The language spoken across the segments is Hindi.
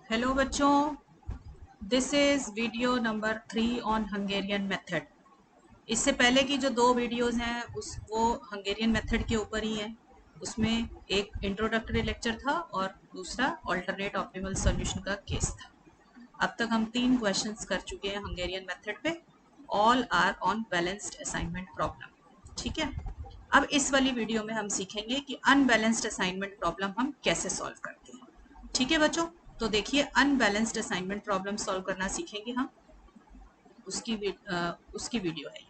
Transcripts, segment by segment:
हेलो बच्चों, this is video number 3 on Hungarian method. इससे पहले की जो दो वीडियोस हैं वो हंगेरियन मेथड के ऊपर ही हैं। उसमें एक इंट्रोडक्टरी लेक्चर था और दूसरा अल्टरनेट ऑप्टिमल सॉल्यूशन का केस था। अब तक हम 3 क्वेश्चंस कर चुके हैं हंगेरियन मेथड पे। All are on balanced assignment problem. ठीक है, अब इस वाली वीडियो में हम सीखेंगे कि अनबैलेंस्ड असाइनमेंट प्रॉब्लम हम कैसे सॉल्व करते हैं। ठीक है बच्चों, तो देखिए अनबैलेंस्ड असाइनमेंट प्रॉब्लम सॉल्व करना सीखेंगे हम। उसकी वीडियो है।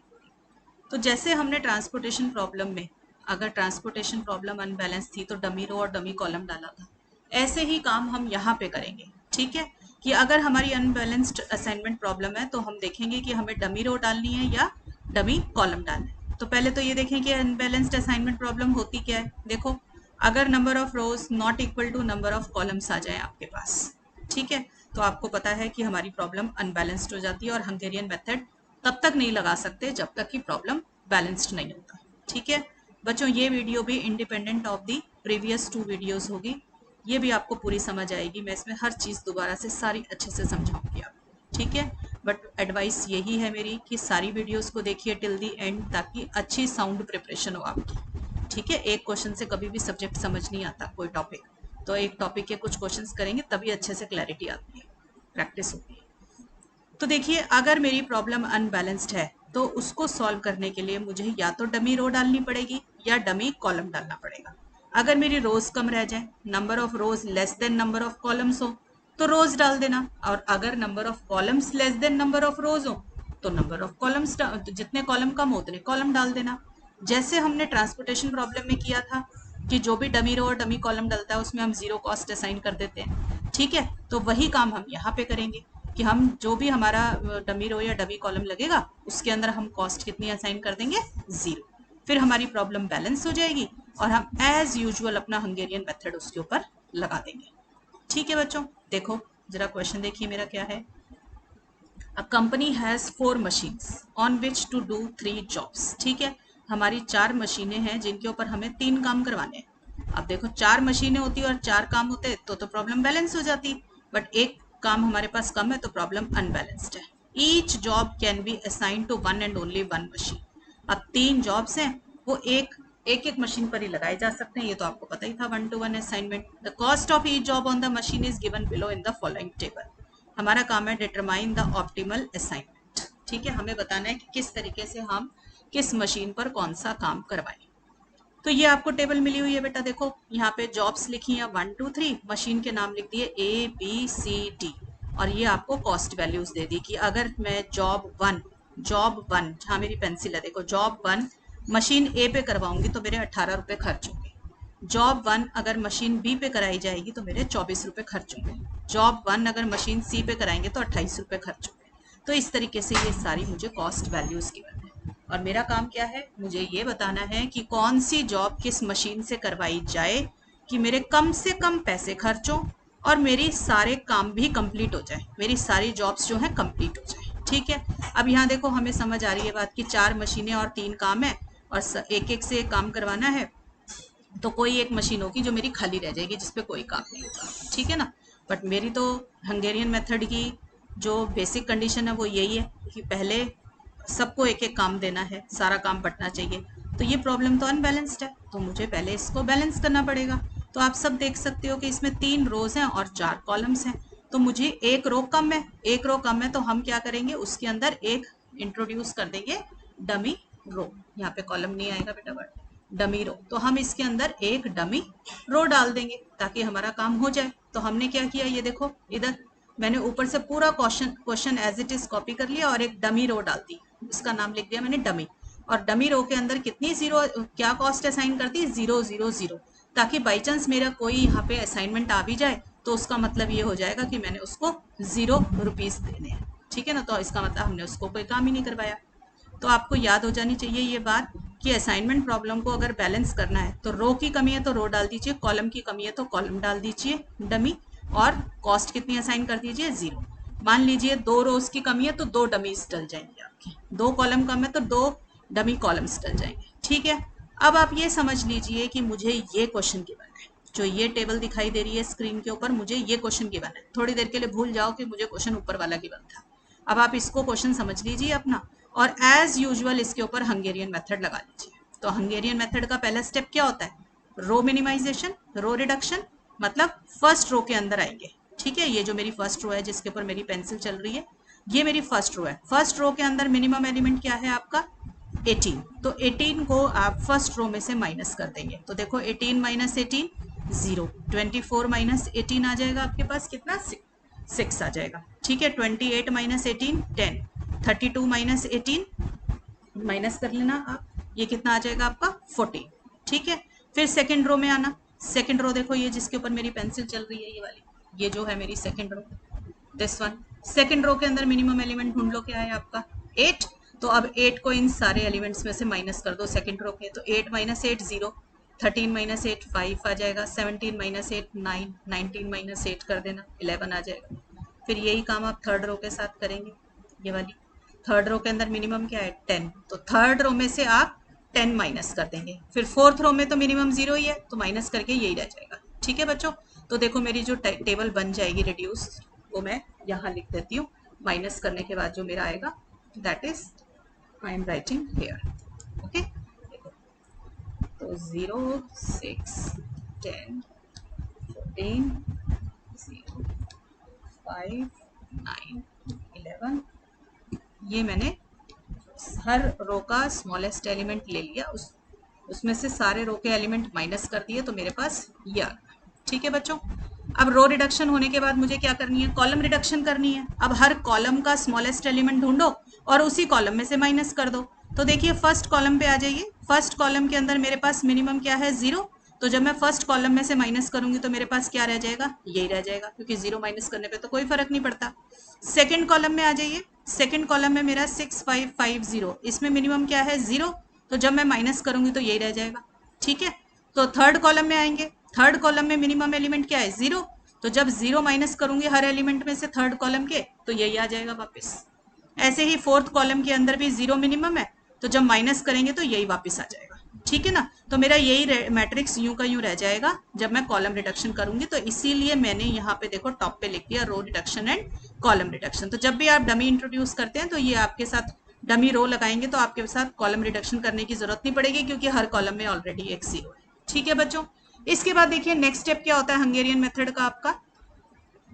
तो जैसे हमने ट्रांसपोर्टेशन प्रॉब्लम में, अगर ट्रांसपोर्टेशन प्रॉब्लम अनबैलेंस थी तो डमी रो और डमी कॉलम डाला था, ऐसे ही काम हम यहाँ पे करेंगे। ठीक है, कि अगर हमारी अनबैलेंस्ड असाइनमेंट प्रॉब्लम है तो हम देखेंगे कि हमें डमी रो डालनी है या डमी कॉलम डालना है। तो पहले तो ये देखें कि अनबैलेंस्ड असाइनमेंट प्रॉब्लम होती क्या है। देखो, अगर number of rows not equal to number of columns आ जाए आपके पास, ठीक है, तो आपको पता है कि हमारी प्रॉब्लम अनबैलेंस्ड हो जाती है और हंगेरियन मेथड तब तक नहीं लगा सकते जब तक कि प्रॉब्लम बैलेंस्ड नहीं होता। ठीक है बच्चों, ये वीडियो भी independent of the previous 2 videos होगी। ये भी आपको पूरी समझ आएगी। मैं इसमें हर चीज़ दोबारा से सारी अच्छे से समझाऊंगी आपको। ठीक है, बट एडवाइस यही है मेरी कि सारी वीडियोस को देखिए टिल दी एंड, ताकि अच्छी साउंड प्रिपरेशन हो आपकी। ठीक है, एक क्वेश्चन से कभी भी सब्जेक्ट समझ नहीं आता, कोई टॉपिक, तो एक टॉपिक के कुछ क्वेश्चंस करेंगे तभी अच्छे से क्लैरिटी आती है, प्रैक्टिस होती है। तो देखिए, अगर मेरी प्रॉब्लम अनबैलेंस्ड है तो उसको सॉल्व करने के लिए मुझे या तो डमी रो डालनी पड़ेगी या डमी कॉलम डालना पड़ेगा। अगर मेरी रोज कम रह जाए, number of rose less than number of columns हो, तो रोज डाल देना। और अगर number of columns less than number of रोज हो तो नंबर ऑफ कॉलम्स, जितने कॉलम कम हो उतने कॉलम डाल देना। जैसे हमने ट्रांसपोर्टेशन प्रॉब्लम में किया था कि जो भी डमी रो और डमी कॉलम डलता है उसमें हम जीरो कॉस्ट असाइन कर देते हैं। ठीक है, तो वही काम हम यहाँ पे करेंगे कि हम जो भी हमारा डमी रो या डमी कॉलम लगेगा उसके अंदर हम कॉस्ट कितनी असाइन कर देंगे, जीरो। फिर हमारी प्रॉब्लम बैलेंस हो जाएगी और हम एज यूजुअल अपना हंगेरियन मेथड उसके ऊपर लगा देंगे। ठीक है बच्चों, देखो जरा क्वेश्चन देखिए मेरा क्या है। A company has 4 machines on which to do 3 jobs। ठीक है, हमारी 4 मशीनें हैं जिनके ऊपर हमें 3 काम करवाने हैं। अब देखो, 4 मशीनें होती और 4 काम होते तो प्रॉब्लम बैलेंस हो जाती, बट एक काम हमारे पास कम है तो प्रॉब्लम अनबैलेंस्ड है। Each job can be assign to one and only one machine. अब 3 जॉब्स हैं, वो एक एक मशीन पर ही लगाए जा सकते हैं। ये तो आपको पता ही था, 1 to 1 assignment. The cost of each job on the machine is given below in the following table. हमारा काम है डिटरमाइन द ऑप्टिमल असाइनमेंट। ठीक है, हमें बताना है कि किस तरीके से हम किस मशीन पर कौन सा काम करवाएं। तो ये आपको टेबल मिली हुई है बेटा। देखो यहाँ पे जॉब्स लिखी है 1 2 3, मशीन के नाम लिख दिए ABCD, और ये आपको कॉस्ट वैल्यूज दे दी कि अगर मैं जॉब वन जहाँ मेरी पेंसिल है, देखो जॉब 1 मशीन ए पे करवाऊंगी तो मेरे 18 रुपए खर्च होंगे। जॉब 1 अगर मशीन बी पे कराई जाएगी तो मेरे 24 रुपए खर्च होंगे। जॉब 1 अगर मशीन सी पे कराएंगे तो 28 रुपए खर्च होंगे। तो इस तरीके से ये सारी मुझे कॉस्ट वैल्यूज गिवन है और मेरा काम क्या है, मुझे ये बताना है कि कौन सी जॉब किस मशीन से करवाई जाए कि मेरे कम से कम पैसे खर्च हो और मेरी सारे काम भी कंप्लीट हो जाए, मेरी सारी जॉब्स जो हैं कंप्लीट हो जाए। ठीक है, अब यहाँ देखो हमें समझ आ रही है बात कि 4 मशीनें और 3 काम है और एक एक से एक काम करवाना है, तो कोई एक मशीन होगी जो मेरी खाली रह जाएगी जिसपे कोई काम नहीं होगा। ठीक है ना, बट मेरी तो हंगेरियन मेथड की जो बेसिक कंडीशन है वो यही है कि पहले सबको एक एक काम देना है, सारा काम बंटना चाहिए। तो ये प्रॉब्लम तो अनबैलेंस्ड है, तो मुझे पहले इसको बैलेंस करना पड़ेगा। तो आप सब देख सकते हो कि इसमें 3 रोज हैं और 4 कॉलम्स हैं, तो मुझे एक रो कम है। एक रो कम है तो हम क्या करेंगे, उसके अंदर एक इंट्रोड्यूस कर देंगे डमी रो। यहाँ पे कॉलम नहीं आएगा बेटा, बट डमी रो, तो हम इसके अंदर एक डमी रो डाल देंगे ताकि हमारा काम हो जाए। तो हमने क्या किया, ये देखो इधर मैंने ऊपर से पूरा question as it is copy कर लिया और एक डमी रो डाल दी, इसका नाम लिख दिया मैंने डमी। और डमी रो के अंदर कितनी जीरो, क्या कॉस्ट असाइन कर दी, 0 0 0, ताकि बाई चांस मेरा कोई यहाँ पे असाइनमेंट आ भी जाए तो उसका मतलब ये हो जाएगा कि मैंने उसको 0 रुपीज देने हैं। ठीक है ना, तो इसका मतलब हमने उसको कोई काम ही नहीं करवाया। तो आपको याद हो जानी चाहिए ये बात कि असाइनमेंट प्रॉब्लम को अगर बैलेंस करना है तो रो की कमी है तो रो डाल दीजिए, कॉलम की कमी है तो कॉलम डाल दीजिए डमी, और कॉस्ट कितनी असाइन कर दीजिए, 0। मान लीजिए 2 रोज की कमी है तो 2 डमीज डल जाएंगे आपकी, 2 कॉलम कम है तो 2 डमी कॉलम्स डल जाएंगे। ठीक है, अब आप ये समझ लीजिए कि मुझे ये क्वेश्चन गिवन है जो ये टेबल दिखाई दे रही है स्क्रीन के ऊपर, मुझे ये क्वेश्चन गिवन है। थोड़ी देर के लिए भूल जाओ कि मुझे क्वेश्चन ऊपर वाला गिवन था। अब आप इसको क्वेश्चन समझ लीजिए अपना, और एज यूजुअल इसके ऊपर हंगेरियन मेथड लगा लीजिए। तो हंगेरियन मेथड का पहला स्टेप क्या होता है? रो मिनिमाइजेशन, रो रिडक्शन, मतलब फर्स्ट रो के अंदर आएंगे। ठीक है, ये जो मेरी फर्स्ट रो है जिसके ऊपर मेरी पेंसिल चल रही है, ये मेरी फर्स्ट रो है। फर्स्ट रो के अंदर मिनिमम एलिमेंट क्या है आपका? 18। तो 18 को आप फर्स्ट रो में से माइनस कर देंगे। तो देखो 18 माइनस 18 0, 24 माइनस 18 आ जाएगा आपके पास कितना? 6 आ जाएगा। ठीक है, 28 माइनस 18 10, 32 माइनस 18 माइनस कर लेना आप, ये कितना आ जाएगा आपका? 14। ठीक है, फिर सेकेंड रो में आना। सेकेंड रो देखो, ये जिसके ऊपर मेरी पेंसिल चल रही है, ये वाली, ये जो है मेरी second row, this one. Second row के अंदर मिनिमम एलिमेंट ढूंढ लो, क्या है आपका? 8। तो अब 8 को इन सारे एलिमेंट्स में से माइनस कर दो सेकेंड रो के। तो 8 माइनस 8 0, 13 माइनस 8 5 आ जाएगा, 17 माइनस 8 9, 19 माइनस 8 कर देना, 11 आ जाएगा। फिर यही काम आप थर्ड रो के साथ करेंगे। ये वाली थर्ड रो के अंदर मिनिमम क्या है? 10। तो थर्ड रो में से आप 10 माइनस कर देंगे। फिर फोर्थ रो में तो मिनिमम 0 ही है, तो माइनस करके यही रह जाएगा। ठीक है बच्चों, तो देखो मेरी जो टेबल बन जाएगी रिड्यूस, वो मैं यहाँ लिख देती हूँ। माइनस करने के बाद जो मेरा आएगा, that is I am writing here. Okay, तो 0 6 10 14 0 5 9 11, ये मैंने हर रो का स्मॉलेस्ट एलिमेंट ले लिया, उसमें से सारे रो के एलिमेंट माइनस कर दिए, तो मेरे पास ये आ गया। ठीक है बच्चों, अब रो रिडक्शन होने के बाद मुझे क्या करनी है? कॉलम रिडक्शन करनी है। अब हर कॉलम का स्मॉलेस्ट एलिमेंट ढूंढो और उसी कॉलम में से माइनस कर दो। तो देखिए फर्स्ट कॉलम पे आ जाइए। फर्स्ट कॉलम के अंदर मेरे पास मिनिमम क्या है? 0। तो जब मैं फर्स्ट कॉलम में से माइनस करूंगी तो मेरे पास क्या रह जाएगा? यही रह जाएगा, क्योंकि 0 माइनस करने पे तो कोई फर्क नहीं पड़ता। सेकेंड कॉलम में आ जाइए। सेकेंड कॉलम में मेरा 6 5 5 0, इसमें मिनिमम क्या है? 0। तो जब मैं माइनस करूंगी तो यही रह जाएगा। ठीक है, तो थर्ड कॉलम में आएंगे। थर्ड कॉलम में मिनिमम एलिमेंट क्या है? 0। तो जब 0 माइनस करूंगी हर एलिमेंट में से थर्ड कॉलम के, तो यही आ जाएगा वापस। ऐसे ही फोर्थ कॉलम के अंदर भी 0 मिनिमम है, तो जब माइनस करेंगे तो यही वापस आ जाएगा। ठीक है ना, तो मेरा यही मैट्रिक्स यूं का यूं रह जाएगा जब मैं कॉलम रिडक्शन करूंगी। तो इसीलिए मैंने यहाँ पे देखो टॉप पे लिख दिया row reduction and column reduction. तो जब भी आप डमी इंट्रोड्यूस करते हैं तो ये आपके साथ डमी रो लगाएंगे, तो आपके साथ कॉलम रिडक्शन करने की जरूरत नहीं पड़ेगी, क्योंकि हर कॉलम में ऑलरेडी एक 0 है। ठीक है बच्चों, इसके बाद देखिए नेक्स्ट स्टेप क्या होता है हंगेरियन मेथड का आपका।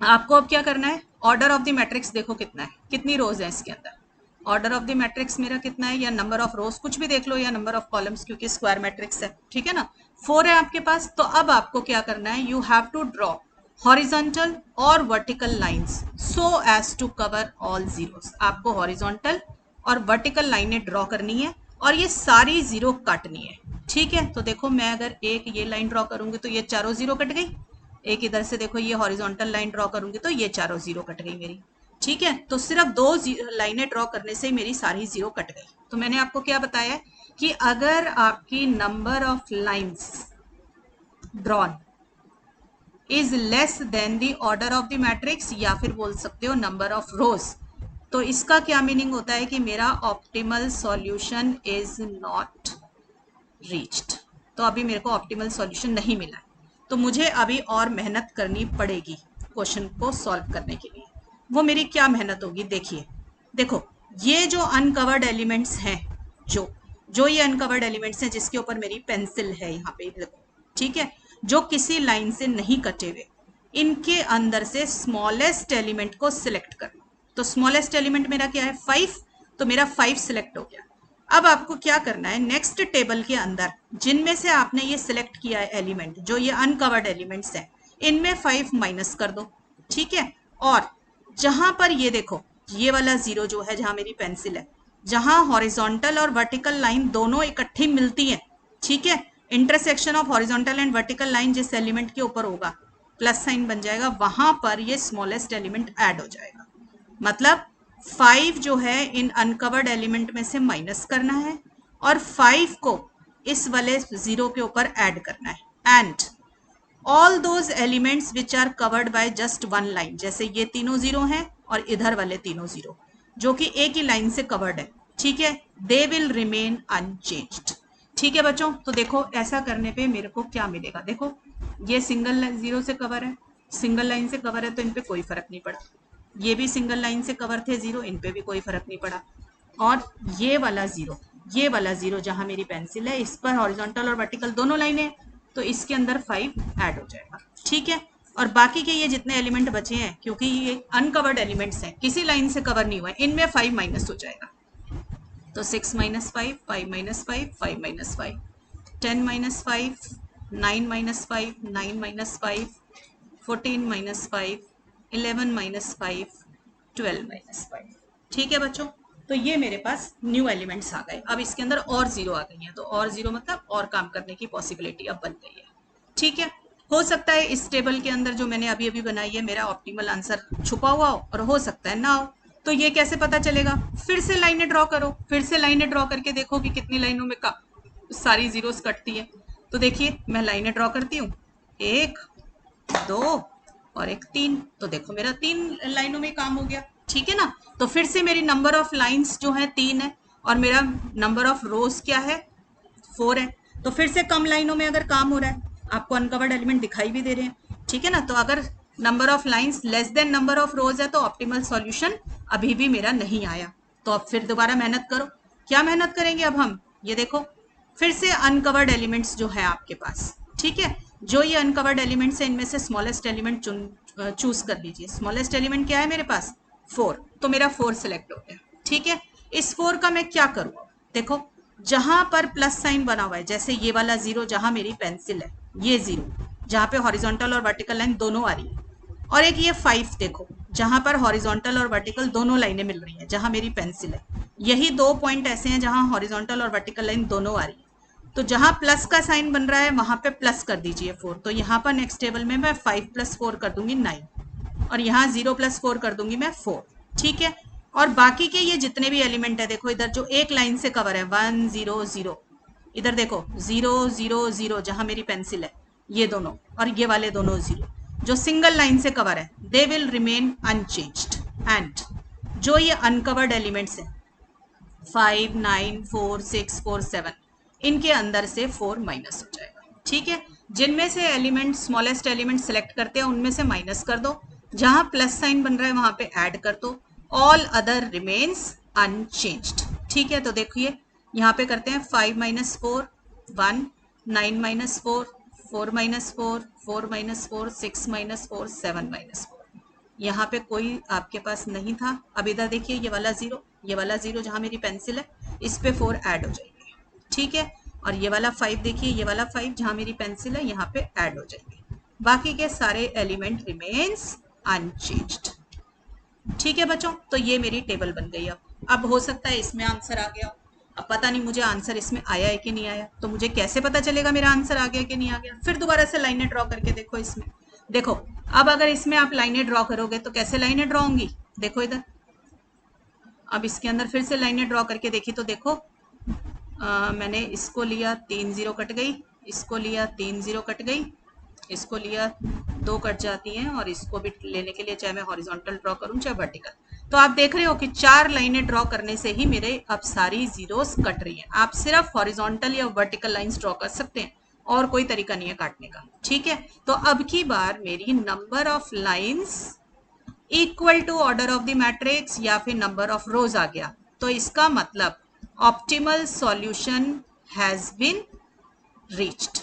आपको अब क्या करना है? ऑर्डर ऑफ द मैट्रिक्स देखो कितना है, कितनी रोज है इसके अंदर। ऑर्डर ऑफ द मैट्रिक्स मेरा कितना है, या नंबर ऑफ रोज कुछ भी देख लो, या नंबर ऑफ कॉलम्स, क्योंकि स्क्वायर मैट्रिक्स है। ठीक है ना, 4 है आपके पास। तो अब आपको क्या करना है? You have to draw horizontal और vertical lines so as to cover all zeros. आपको हॉरिजॉन्टल और वर्टिकल लाइनें ड्रॉ करनी है और ये सारी जीरो काटनी है। ठीक है, तो देखो मैं अगर एक ये लाइन ड्रॉ करूंगी तो ये चारों जीरो कट गई। एक इधर से देखो ये हॉरिजॉन्टल लाइन ड्रॉ करूंगी तो ये चारों जीरो कट गई मेरी। ठीक है, तो सिर्फ 2 लाइनें ड्रॉ करने से ही मेरी सारी जीरो कट गई। तो मैंने आपको क्या बताया कि अगर आपकी number of lines drawn is less than the order of the matrix, या फिर बोल सकते हो नंबर ऑफ रोज, तो इसका क्या मीनिंग होता है कि मेरा optimal solution is not reached. तो अभी मेरे को ऑप्टिमल सॉल्यूशन नहीं मिला है, तो मुझे अभी और मेहनत करनी पड़ेगी क्वेश्चन को सॉल्व करने के लिए। वो मेरी क्या मेहनत होगी? देखिए, देखो ये जो अनकवर्ड एलिमेंट्स हैं, जो जो ये अनकवर्ड एलिमेंट्स हैं जिसके ऊपर मेरी पेंसिल है यहाँ पे देखो, ठीक है, जो किसी लाइन से नहीं कटे हुए, इनके अंदर से स्मॉलेस्ट एलिमेंट को सिलेक्ट करना। तो स्मॉलेस्ट एलिमेंट मेरा क्या है? 5। तो मेरा 5 सिलेक्ट हो गया। अब आपको क्या करना है? नेक्स्ट टेबल के अंदर जिनमें से आपने ये सिलेक्ट किया है एलिमेंट, जो ये अनकवर्ड एलिमेंट्स हैं, इनमें 5 माइनस कर दो। ठीक है, और जहां पर ये देखो ये वाला 0 जो है, जहां मेरी पेंसिल है, जहां हॉरिजॉन्टल और वर्टिकल लाइन दोनों इकट्ठी मिलती हैं, ठीक है, intersection of horizontal and vertical line जिस एलिमेंट के ऊपर होगा, प्लस साइन बन जाएगा, वहां पर ये स्मॉलेस्ट एलिमेंट ऐड हो जाएगा। मतलब 5 जो है इन अनकवर्ड एलिमेंट में से माइनस करना है और 5 को इस वाले 0 के ऊपर ऐड करना है। And all those elements which are covered by just 1 line, जैसे ये तीनों 0 हैं और इधर वाले तीनों 0 जो कि एक ही लाइन से कवर्ड है, ठीक है, दे विल रिमेन अनचेंज्ड। ठीक है बच्चों, तो देखो ऐसा करने पे मेरे को क्या मिलेगा। देखो ये सिंगल जीरो से कवर है, सिंगल लाइन से कवर है, तो इन पे कोई फर्क नहीं पड़ा। ये भी सिंगल लाइन से कवर थे जीरो, इन पे भी कोई फर्क नहीं पड़ा। और ये वाला जीरो, ये वाला जीरो जहां मेरी पेंसिल है, इस पर हॉरिजॉन्टल और वर्टिकल दोनों लाइनें, तो इसके अंदर 5 ऐड हो जाएगा। ठीक है, और बाकी के ये जितने एलिमेंट बचे हैं, क्योंकि ये अनकवर्ड एलिमेंट्स हैं, किसी लाइन से कवर नहीं हुआ है, इनमें 5 माइनस हो जाएगा। तो 6 minus 5, 5 minus 5, 5 minus 5, 10 minus 5, 9 minus 5, 9 minus 5, 14 minus 5, 11 minus 5, 12 minus 5। ठीक है बच्चों, तो ये मेरे पास न्यू एलिमेंट्स आ गए। अब इसके अंदर और जीरो आ गई है, तो और जीरो मतलब और काम करने की पॉसिबिलिटी अब बन गई है। ठीक है, हो सकता है इस टेबल के अंदर जो मैंने अभी अभी बनाई है मेरा ऑप्टिमल आंसर छुपा हुआ हो, और हो सकता है ना हो। तो ये कैसे पता चलेगा? फिर से लाइनें ड्रॉ करो, फिर से लाइनें ड्रॉ करके देखो कि कितनी लाइनों में सारी जीरोस कटती है। तो देखिए मैं लाइनें ड्रॉ करती हूँ, 1, 2 और एक 3, तो देखो मेरा 3 लाइनों में काम हो गया। ठीक है ना, तो फिर से मेरी नंबर ऑफ लाइंस जो है 3 है, और मेरा नंबर ऑफ रोज क्या है? 4 है। तो फिर से कम लाइनों में अगर काम हो रहा है, आपको अनकवर्ड एलिमेंट दिखाई भी दे रहे हैं। ठीक है ना, तो अगर number of lines less than number of रोज है, तो ऑप्टिमल सॉल्यूशन अभी भी मेरा नहीं आया। तो अब फिर दोबारा मेहनत करो। क्या मेहनत करेंगे अब हम? ये देखो, फिर से अनकवर्ड एलिमेंट्स जो है आपके पास, ठीक है, जो ये अनकवर्ड एलिमेंट्स है, इनमें से स्मॉलेस्ट एलिमेंट चूज कर लीजिए। स्मॉलेस्ट एलिमेंट क्या है मेरे पास? 4, तो मेरा 4 सिलेक्ट हो गया। ठीक है, इस 4 का मैं क्या करूँ? देखो, जहां पर प्लस साइन बना हुआ है, जैसे ये वाला जीरो जहां मेरी पेंसिल है, ये जीरो जहां पे हॉरिजॉन्टल और वर्टिकल लाइन दोनों आ रही है, और एक ये 5 देखो जहां पर हॉरिजॉन्टल और वर्टिकल दोनों लाइनें मिल रही हैं, जहां मेरी पेंसिल है। यही 2 पॉइंट ऐसे हैं जहां हॉरिजॉन्टल और वर्टिकल लाइन दोनों आ रही है। तो जहां प्लस का साइन बन रहा है वहां पे प्लस कर दीजिए 4। तो यहाँ पर नेक्स्ट टेबल में मैं 5 + 4 कर दूंगी 9, और यहाँ 0 + 4 कर दूंगी मैं 4। ठीक है, और बाकी के ये जितने भी एलिमेंट है, देखो इधर जो एक लाइन से कवर है 1 0 0, इधर देखो 0 0 0 जहां मेरी पेंसिल है, ये दोनों और ये वाले दोनों जीरो जो सिंगल लाइन से कवर है, they will remain unchanged. And जो ये अनकवर्ड एलिमेंट्स हैं 5 9 4 6 4 7, इनके अंदर से 4 माइनस हो जाएगा। ठीक है, जिनमें से एलिमेंट स्मॉलेस्ट एलिमेंट सेलेक्ट करते हैं उनमें से माइनस कर दो, जहां प्लस साइन बन रहा है वहां पे ऐड कर दो, ऑल अदर रिमेन्स अनचेंज्ड। ठीक है, तो देखिए यहाँ पे करते हैं 5 - 4 1, 9 - 4 4 - 4 4 - 4 6 - 4 7 - 4, यहाँ पे कोई आपके पास नहीं था। अब इधर देखिए ये वाला जीरो जहां मेरी पेंसिल है, इस पे 4 ऐड हो जाएंगे। ठीक है, और ये वाला 5 देखिए, ये वाला 5 जहां मेरी पेंसिल है यहाँ पे ऐड हो जाएंगे। बाकी के सारे एलिमेंट रिमेन्स अनचेंज्ड। ठीक है बच्चों, तो ये मेरी टेबल बन गई। अब हो सकता है इसमें आंसर आ गया, अब पता नहीं मुझे आंसर इसमें आया है कि नहीं आया, तो मुझे कैसे पता चलेगा मेरा आंसर आ गया कि नहीं आ गया? फिर दोबारा से लाइनें ड्रॉ करके देखो इसमें। देखो, अब अगर इसमें आप लाइनें ड्रॉ करोगे तो कैसे लाइनें ड्रॉ होंगी? देखो इधर, अब इसके अंदर फिर से लाइनें ड्रॉ करके देखी तो देखो, मैंने इसको लिया 3 0 कट गई, इसको लिया 3 0 कट गई, इसको लिया 2 कट जाती हैं, और इसको भी लेने के लिए चाहे मैं हॉरिजॉन्टल ड्रॉ करूं चाहे वर्टिकल, तो आप देख रहे हो कि 4 लाइनें ड्रॉ करने से ही मेरे अब सारी जीरोस कट रही हैं। आप सिर्फ हॉरिजॉन्टल या वर्टिकल लाइंस ड्रॉ कर सकते हैं, और कोई तरीका नहीं है काटने का। ठीक है, तो अब की बार मेरी number of lines equal to order of the matrix या फिर नंबर ऑफ रोज आ गया, तो इसका मतलब optimal solution has been reached.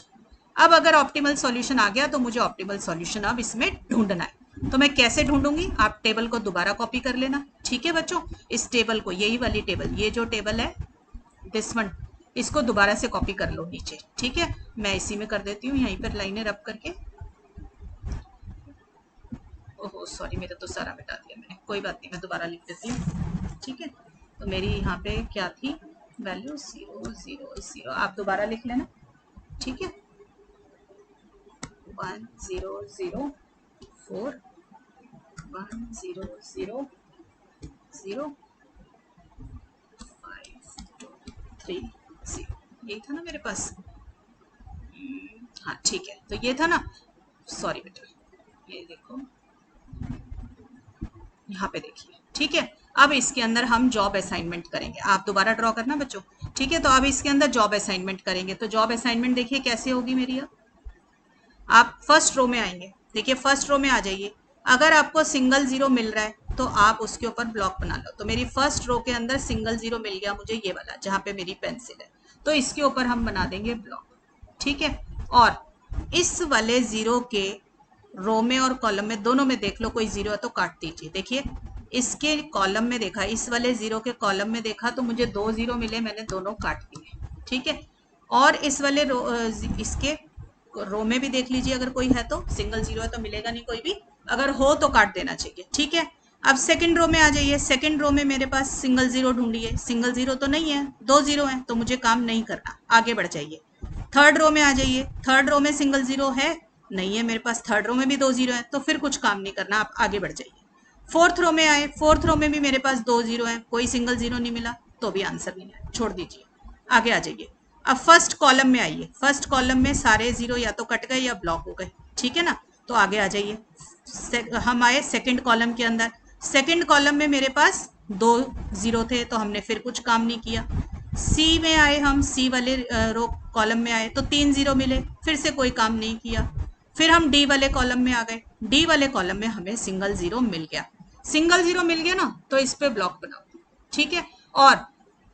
अब अगर ऑप्टिमल सॉल्यूशन आ गया तो मुझे ऑप्टिमल सॉल्यूशन अब इसमें ढूंढना है। तो मैं कैसे ढूंढूंगी? आप टेबल को दोबारा कॉपी कर लेना। ठीक है बच्चों, इस टेबल को, यही वाली टेबल, ये जो टेबल है दिस वन, इसको दोबारा से कॉपी कर लो नीचे। ठीक है, मैं इसी में कर देती हूँ, यहीं पर लाइनें रब करके। ओहो सॉरी, मेरा तो सारा मिटा दिया मैंने, कोई बात नहीं, मैं दोबारा लिख देती हूँ। ठीक है, तो मेरी यहाँ पे क्या थी वैल्यू? 0 0 0, आप दोबारा लिख लेना। ठीक है, 1 0 0 4 1 0 0 0 5 2 3 0, यही था ना मेरे पास? हाँ ठीक है, तो ये था ना, सॉरी बेटा, ये देखो यहाँ पे देखिए। ठीक है, अब इसके अंदर हम जॉब असाइनमेंट करेंगे, आप दोबारा ड्रॉ करना बच्चों। ठीक है, तो अब इसके अंदर जॉब असाइनमेंट करेंगे, तो जॉब असाइनमेंट देखिए कैसे होगी मेरी। अब आप फर्स्ट रो में आएंगे, देखिए फर्स्ट रो में आ जाइए। अगर आपको सिंगल जीरो मिल रहा है तो आप उसके ऊपर ब्लॉक बना लो। तो मेरी फर्स्ट रो के अंदर सिंगल जीरो मिल गया मुझे, ये वाला जहां पे मेरी पेंसिल है, तो इसके ऊपर हम बना देंगे ब्लॉक, ठीक है। और इस वाले जीरो के रो में और कॉलम में दोनों में देख लो कोई जीरो है तो काट दीजिए। देखिए इसके कॉलम में देखा, इस वाले जीरो के कॉलम में देखा तो मुझे 2 जीरो मिले, मैंने दोनों काट दिए, ठीक है। और इस वाले इसके रो में भी देख लीजिए, अगर कोई है तो, सिंगल जीरो है तो मिलेगा नहीं कोई भी, अगर हो तो काट देना चाहिए, ठीक है। अब सेकंड रो में आ जाइए। सेकंड रो में मेरे पास सिंगल जीरो ढूंढिए, सिंगल जीरो तो नहीं है, 2 जीरो है, तो मुझे काम नहीं करना, आगे बढ़ जाइए। थर्ड रो में आ जाइए। थर्ड रो में सिंगल जीरो है, नहीं है मेरे पास, थर्ड रो में भी 2 जीरो है, तो फिर कुछ काम नहीं करना, आप आगे बढ़ जाइए। फोर्थ रो में आए, फोर्थ रो में भी मेरे पास 2 जीरो है, कोई सिंगल जीरो नहीं मिला, तो भी आंसर नहीं है, छोड़ दीजिए, आगे आ जाइए। अब फर्स्ट कॉलम में आइए। फर्स्ट कॉलम में सारे जीरो या तो कट गए या ब्लॉक हो गए, ठीक है ना, तो आगे आ जाइए। हम आए सेकंड कॉलम के अंदर। सेकंड कॉलम में मेरे पास 2 जीरो थे, तो हमने फिर कुछ काम नहीं किया। सी में आए हम, सी वाले रो कॉलम में आए तो 3 जीरो मिले, फिर से कोई काम नहीं किया। फिर हम डी वाले कॉलम में आ गए। डी वाले कॉलम में हमें सिंगल जीरो मिल गया। सिंगल जीरो मिल गया ना, तो इस पे ब्लॉक बनाओ, ठीक है। और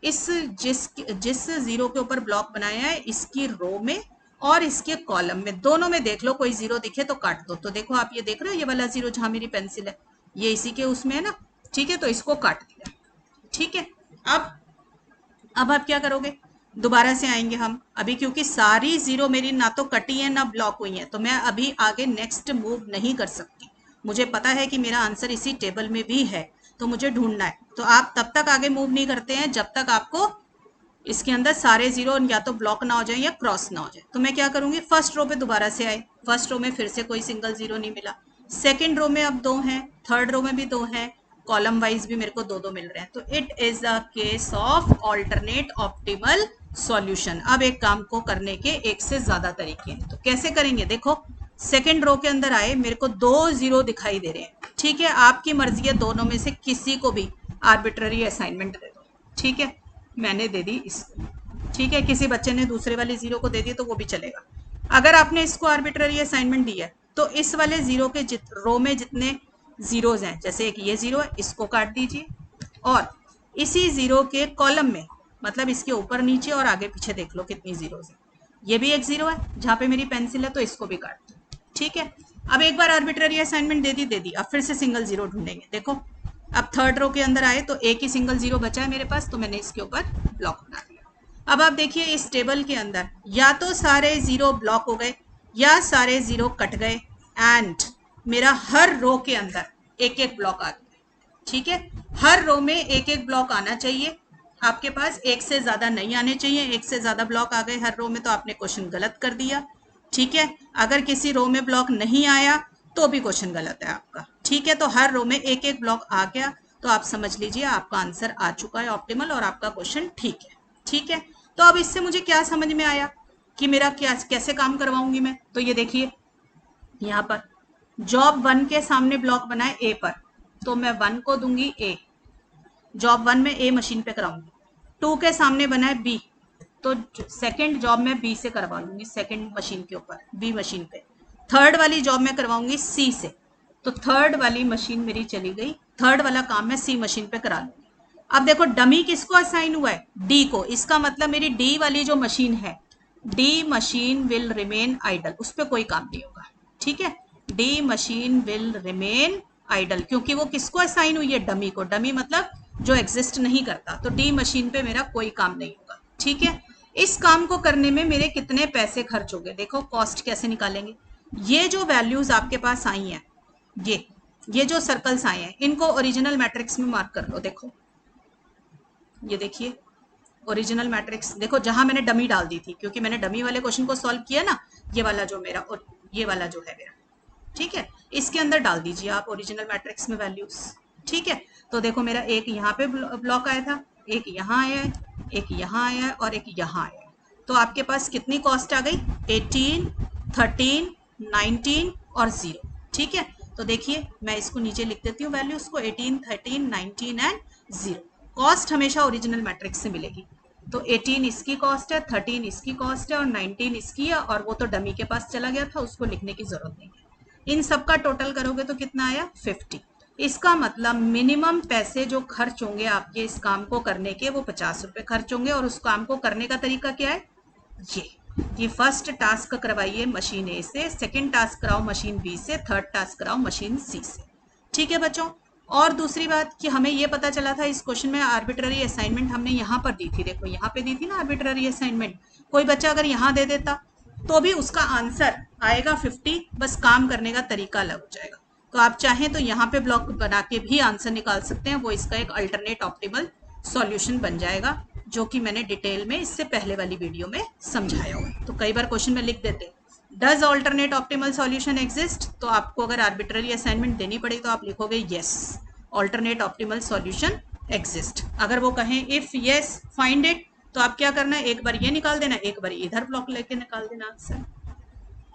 इस जिस जीरो के ऊपर ब्लॉक बनाया है, इसकी रो में और इसके कॉलम में दोनों में देख लो कोई जीरो दिखे तो काट दो। तो देखो आप ये देख रहे हो, ये वाला जीरो जहां मेरी पेंसिल है, ये इसी के उसमें है ना, ठीक है, तो इसको काट दिया, ठीक है। अब आप क्या करोगे, दोबारा से आएंगे हम अभी, क्योंकि सारी जीरो मेरी ना तो कटी है ना ब्लॉक हुई है, तो मैं अभी आगे नेक्स्ट मूव नहीं कर सकती। मुझे पता है कि मेरा आंसर इसी टेबल में भी है, तो मुझे ढूंढना है। तो आप तब तक आगे मूव नहीं करते हैं जब तक आपको इसके अंदर सारे जीरो या तो ब्लॉक ना हो जाए या क्रॉस ना हो जाए। तो मैं क्या करूंगी, फर्स्ट रो पे दोबारा से आए, फर्स्ट रो में फिर से कोई सिंगल जीरो नहीं मिला। सेकेंड रो में अब 2 हैं, थर्ड रो में भी 2 हैं, कॉलम वाइज भी मेरे को 2 मिल रहे हैं। तो it is a case of alternate optimal solution. अब एक काम को करने के एक से ज्यादा तरीके हैं, तो कैसे करेंगे, देखो सेकेंड रो के अंदर आए, मेरे को 2 जीरो दिखाई दे रहे हैं, ठीक है। आपकी मर्जी है, दोनों में से किसी को भी आर्बिट्ररी असाइनमेंट दे दो, ठीक है। मैंने दे दी इसको, ठीक है, किसी बच्चे ने दूसरे वाले जीरो को दे दी तो वो भी चलेगा। अगर आपने इसको आर्बिट्ररी असाइनमेंट दी है, तो इस वाले जीरो के रो में जितने जीरोज हैं, जैसे एक ये जीरो है, इसको काट दीजिए। और इसी जीरो के कॉलम में, मतलब इसके ऊपर नीचे और आगे पीछे देख लो कितनी जीरोज है। ये भी एक जीरो है जहां पे मेरी पेंसिल है, तो इसको भी काट दो, ठीक है। अब एक बार आर्बिट्ररी असाइनमेंट दे दी, अब फिर से सिंगल जीरो ढूंढेंगे। देखो अब थर्ड रो के अंदर आए तो एक ही सिंगल जीरो बचा है मेरे पास, तो मैंने इसके ऊपर ब्लॉक बना दिया। अब आप देखिए इस टेबल के अंदर या तो सारे जीरो ब्लॉक हो गए या सारे जीरो कट गए, एंड मेरा हर रो के अंदर एक एक ब्लॉक आ गया, ठीक है। हर रो में एक एक ब्लॉक आना चाहिए आपके पास, एक से ज्यादा नहीं आने चाहिए। एक से ज्यादा ब्लॉक आ गए हर रो में तो आपने क्वेश्चन गलत कर दिया, ठीक है। अगर किसी रो में ब्लॉक नहीं आया तो भी क्वेश्चन गलत है आपका, ठीक है। तो हर रो में एक एक ब्लॉक आ गया, तो आप समझ लीजिए आपका आंसर आ चुका है ऑप्टिमल, और आपका क्वेश्चन ठीक है, ठीक है। तो अब इससे मुझे क्या समझ में आया कि मेरा क्या कैसे काम करवाऊंगी मैं, तो ये देखिए यहाँ पर जॉब 1 के सामने ब्लॉक बनाए ए पर, तो मैं 1 को दूंगी ए, जॉब 1 में ए मशीन पे कराऊंगी। 2 के सामने बनाए बी, तो सेकंड जॉब में बी से करवा लूंगी, सेकंड मशीन के ऊपर बी मशीन पे। थर्ड वाली जॉब में करवाऊंगी सी से, तो थर्ड वाली मशीन मेरी चली गई, थर्ड वाला काम मैं सी मशीन पे करा लूंगी। अब देखो डमी किसको असाइन हुआ है, डी को, इसका मतलब मेरी डी वाली जो मशीन है, the machine will remain idle, उस पर कोई काम नहीं होगा, ठीक है। The machine will remain idle, क्योंकि वो किसको असाइन हुई है, डमी को, डमी मतलब जो एग्जिस्ट नहीं करता, तो डी मशीन पे मेरा कोई काम नहीं होगा, ठीक है। इस काम को करने में मेरे कितने पैसे खर्च हो गए, देखो कॉस्ट कैसे निकालेंगे। ये जो वैल्यूज आपके पास आई हैं, ये जो सर्कल्स आए हैं, इनको ओरिजिनल मैट्रिक्स में मार्क कर लो। देखो ये देखिए ओरिजिनल मैट्रिक्स, देखो जहां मैंने डमी डाल दी थी, क्योंकि मैंने डमी वाले क्वेश्चन को सॉल्व किया ना, ये वाला जो मेरा, और ये वाला जो है मेरा, ठीक है, इसके अंदर डाल दीजिए आप ओरिजिनल मैट्रिक्स में वैल्यूज, ठीक है। तो देखो मेरा एक यहाँ पे ब्लॉक आया था, एक यहाँ आया है, एक यहाँ आया है, और एक यहाँ आया है। तो आपके पास कितनी कॉस्ट आ गई, 18, 13, 19 और 0, ठीक है। तो देखिए मैं इसको नीचे लिख देती हूँ वैल्यूज को, 18, 13, 19 एंड 0। कॉस्ट हमेशा ओरिजिनल मैट्रिक्स से मिलेगी। तो 18 इसकी कॉस्ट है, 13 इसकी कॉस्ट है और 19 इसकी है, और वो तो डमी के पास चला गया था, उसको लिखने की जरूरत नहीं है। इन सब का टोटल करोगे तो कितना आया 50। इसका मतलब मिनिमम पैसे जो खर्च होंगे आपके इस काम को करने के वो 50 रुपए खर्च होंगे। और उस काम को करने का तरीका क्या है, ये कि फर्स्ट टास्क करवाइए मशीन ए से, सेकंड टास्क कराओ मशीन बी से, थर्ड टास्क कराओ मशीन सी से। ठीक है बच्चों। और दूसरी बात कि हमें ये पता चला था इस क्वेश्चन में आर्बिट्ररी असाइनमेंट हमने यहाँ पर दी थी, देखो यहाँ पे दी थी ना आर्बिट्ररी असाइनमेंट। कोई बच्चा अगर यहाँ दे देता तो भी उसका आंसर आएगा 50, बस काम करने का तरीका अलग हो जाएगा। तो आप चाहें तो यहाँ पे ब्लॉक बना के भी आंसर निकाल सकते हैं, वो इसका एक अल्टरनेट ऑप्टिमल सॉल्यूशन बन जाएगा, जो कि मैंने डिटेल में इससे पहले वाली वीडियो में समझाया हुआ। तो कई बार क्वेश्चन में लिख देते does alternate optimal solution exist, तो आपको अगर आर्बिट्ररी असाइनमेंट देनी पड़ी तो आप लिखोगे yes alternate optimal solution exist. अगर वो कहें इफ यस फाइंड इट, तो आप क्या करना है, एक बार ये निकाल देना, एक बार इधर ब्लॉक लेके निकाल देना आंसर।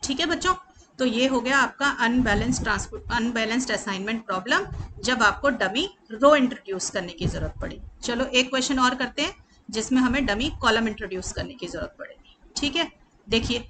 ठीक है बच्चों। तो ये हो गया आपका अनबैलेंस्ड असाइनमेंट प्रॉब्लम, जब आपको डमी रो इंट्रोड्यूस करने की जरूरत पड़ी। चलो एक क्वेश्चन और करते हैं जिसमें हमें डमी कॉलम इंट्रोड्यूस करने की जरूरत पड़ेगी। ठीक है, देखिए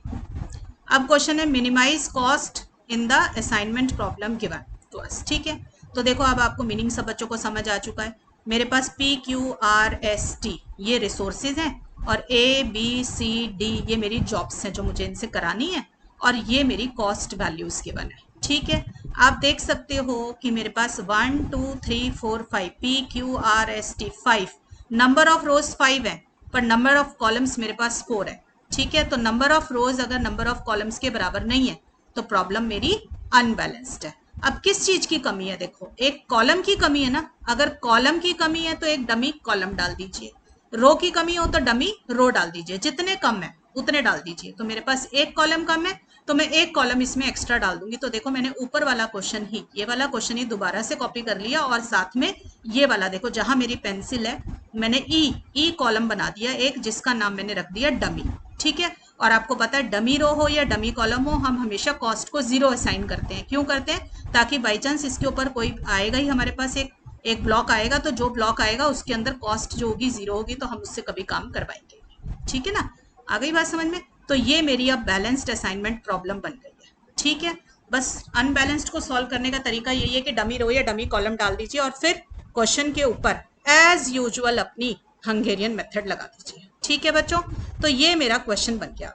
अब क्वेश्चन है minimize cost in the assignment problem given to us. ठीक है, तो देखो अब आपको मीनिंग सब बच्चों को समझ आ चुका है। मेरे पास PQRST ये रिसोर्सेज हैं, और ABCD ये मेरी जॉब्स हैं जो मुझे इनसे करानी है, और ये मेरी कॉस्ट वैल्यूज गिवन है। ठीक है, आप देख सकते हो कि मेरे पास 1 2 3 4 5 PQRST 5 नंबर ऑफ रोज 5 है, पर नंबर ऑफ कॉलम्स मेरे पास 4 है। ठीक है, तो नंबर ऑफ रोज अगर नंबर ऑफ कॉलम्स के बराबर नहीं है तो प्रॉब्लम मेरी अनबैलेंस्ड है। अब किस चीज की कमी है, देखो एक कॉलम की कमी है ना, अगर कॉलम की कमी है तो एक डमी कॉलम डाल दीजिए, रो की कमी हो तो डमी रो डाल दीजिए, जितने कम है उतने डाल दीजिए। तो मेरे पास एक कॉलम कम है तो मैं एक कॉलम इसमें एक्स्ट्रा डाल दूंगी। तो देखो मैंने ऊपर वाला क्वेश्चन ही, ये वाला क्वेश्चन ही दोबारा से कॉपी कर लिया, और साथ में ये वाला देखो जहां मेरी पेंसिल है मैंने ई कॉलम बना दिया एक, जिसका नाम मैंने रख दिया डमी। ठीक है, और आपको पता है डमी रो हो या डमी कॉलम हो, हम हमेशा कॉस्ट को 0 असाइन करते हैं। क्यों करते हैं, ताकि बाई चांस इसके ऊपर कोई आएगा ही हमारे पास एक ब्लॉक आएगा, तो जो ब्लॉक आएगा उसके अंदर कॉस्ट जो होगी 0 होगी, तो हम उससे कभी काम करवाएंगे। ठीक है ना, आ गई बात समझ में। तो ये मेरी अब बैलेंस्ड असाइनमेंट प्रॉब्लम बन गई है। ठीक है, बस अनबैलेंस्ड को सॉल्व करने का तरीका यही है कि डमी रो या डमी कॉलम डाल दीजिए, और फिर क्वेश्चन के ऊपर एज यूजुअल अपनी हंगेरियन मेथड लगा दीजिए। ठीक है बच्चों, तो ये मेरा क्वेश्चन बन गया।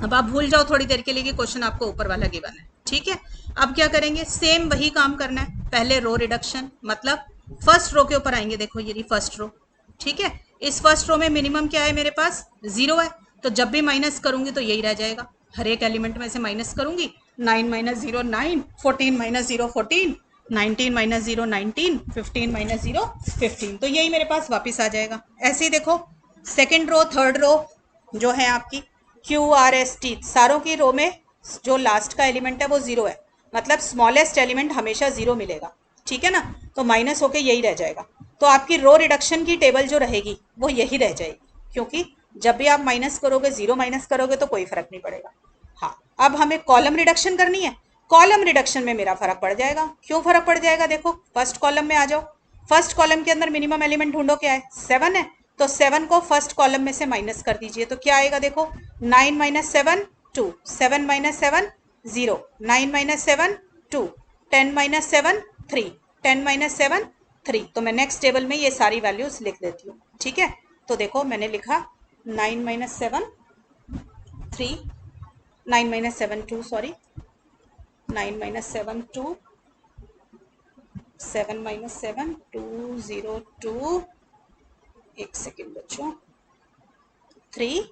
अब आप भूल जाओ थोड़ी देर के लिए कि क्वेश्चन आपको ऊपर वाला गिवन है। ठीक है, अब क्या करेंगे, सेम वही काम करना है। पहले रो रिडक्शन, मतलब फर्स्ट रो के ऊपर आएंगे। देखो ये फर्स्ट रो, ठीक है, इस फर्स्ट रो में मिनिमम क्या है, मेरे पास 0 है, तो जब भी माइनस करूंगी तो यही रह जाएगा, हर एक एलिमेंट में से माइनस करूंगी। 9 - 0 9, 14 - 0 14, 19 - 0 19, 15 - 0 15, तो यही मेरे पास वापस आ जाएगा। ऐसे ही देखो सेकेंड रो, थर्ड रो जो है आपकी QRST, सारों की रो में जो लास्ट का एलिमेंट है वो 0 है, मतलब स्मॉलेस्ट एलिमेंट हमेशा 0 मिलेगा। ठीक है ना, तो माइनस होके यही रह जाएगा। तो आपकी रो रिडक्शन की टेबल जो रहेगी वो यही रह जाएगी, क्योंकि जब भी आप माइनस करोगे, 0 माइनस करोगे तो कोई फर्क नहीं पड़ेगा। हाँ, अब हमें कॉलम रिडक्शन करनी है। कॉलम रिडक्शन में मेरा फर्क पड़ जाएगा। क्यों फर्क पड़ जाएगा, देखो फर्स्ट कॉलम में आ जाओ। फर्स्ट कॉलम के अंदर मिनिमम एलिमेंट ढूंढो, क्या है 7 है, तो 7 को फर्स्ट कॉलम में से माइनस कर दीजिए, तो क्या आएगा देखो 9 - 7 2, 7 - 7 0, 9 - 7 2, 10 - 7 3, 10 - 7 3। तो मैं नेक्स्ट टेबल में ये सारी वैल्यूज लिख देती हूँ। ठीक है, तो देखो मैंने लिखा 9 - 7 3, 9 - 7 2, सॉरी 9 - 7 2, 7 - 7 2 0 2, एक सेकेंड बच्चों, 3